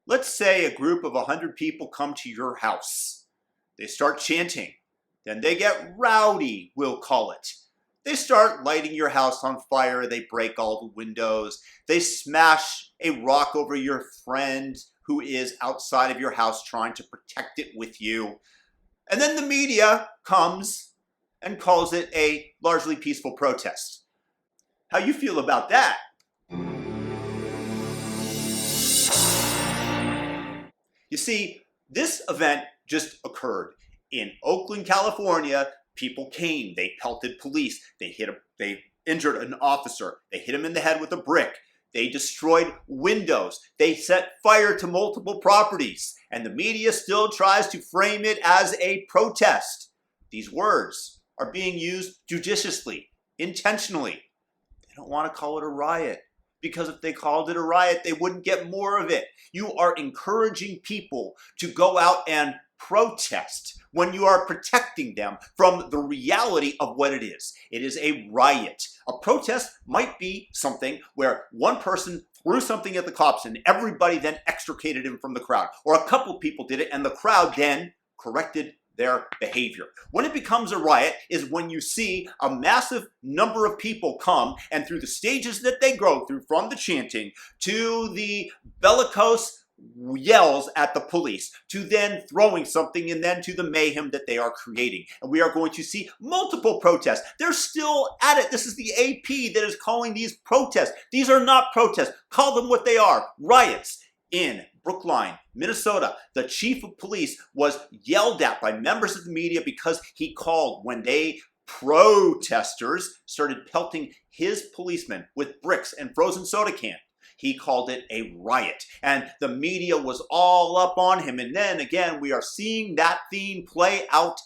Let's say a group of 100 people come to your house. They start chanting. Then they get rowdy, we'll call it. They start lighting your house on fire. They break all the windows. They smash a rock over your friend who is outside of your house trying to protect it with you. And then the media comes and calls it a largely peaceful protest. How you feel about that? You see, this event just occurred. In Oakland, California, people came, they pelted police, they injured an officer, they hit him in the head with a brick, they destroyed windows, they set fire to multiple properties, and the media still tries to frame it as a protest. These words are being used judiciously, intentionally. They don't want to call it a riot, because if they called it a riot, they wouldn't get more of it. You are encouraging people to go out and protest when you are protecting them from the reality of what it is. It is a riot. A protest might be something where one person threw something at the cops and everybody then extricated him from the crowd. Or a couple people did it and the crowd then corrected their behavior. When it becomes a riot is when you see a massive number of people come, and through the stages that they go through, from the chanting to the bellicose yells at the police, to then throwing something, and then to the mayhem that they are creating. And we are going to see multiple protests. They're still at it. This is the AP that is calling these protests. These are not protests. Call them what they are: riots. In Brookline, Minnesota, the chief of police was yelled at by members of the media because he called when protesters started pelting his policemen with bricks and frozen soda cans. He called it a riot, and the media was all up on him. And then again, we are seeing that theme play out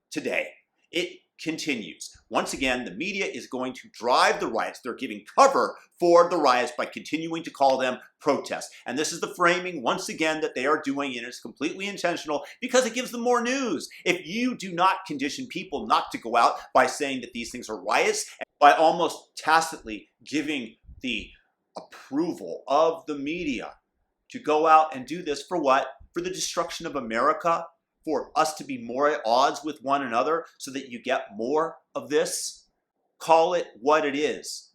today. It continues. Once again, the media is going to drive the riots. They're giving cover for the riots by continuing to call them protests. And this is the framing, once again, that they are doing, and it's completely intentional because it gives them more news. If you do not condition people not to go out by saying that these things are riots, by almost tacitly giving the approval of the media to go out and do this for what? For the destruction of America? For us to be more at odds with one another so that you get more of this? Call it what it is.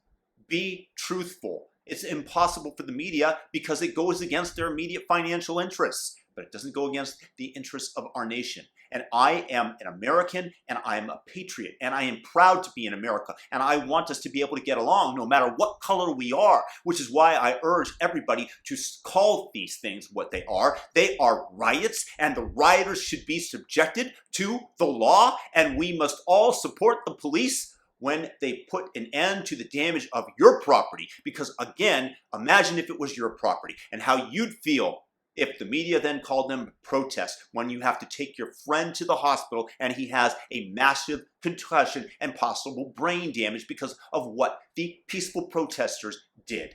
Be truthful. It's impossible for the media because it goes against their immediate financial interests, but it doesn't go against the interests of our nation. And I am an American, and I am a patriot, and I am proud to be in America, and I want us to be able to get along no matter what color we are, which is why I urge everybody to call these things what they are. They are riots, and the rioters should be subjected to the law, and we must all support the police when they put an end to the damage of your property. Because again, imagine if it was your property and how you'd feel if the media then called them protests when you have to take your friend to the hospital and he has a massive concussion and possible brain damage because of what the peaceful protesters did.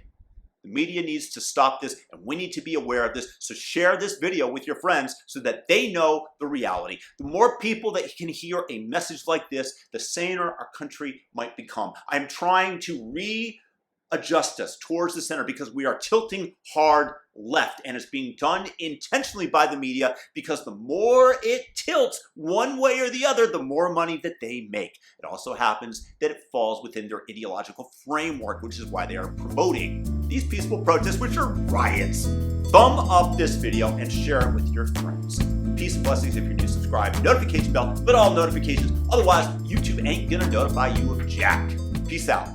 The media needs to stop this, and we need to be aware of this. So share this video with your friends so that they know the reality. The more people that can hear a message like this, the saner our country might become. I'm trying to readjust us towards the center because we are tilting hard left, and it's being done intentionally by the media because the more it tilts one way or the other, the more money that they make. It also happens that it falls within their ideological framework, which is why they are promoting these peaceful protests, which are riots. Thumb up this video and share it with your friends. Peace and blessings. If you're new, subscribe, notification bell, but all notifications. Otherwise, YouTube ain't gonna notify you of jack. Peace out.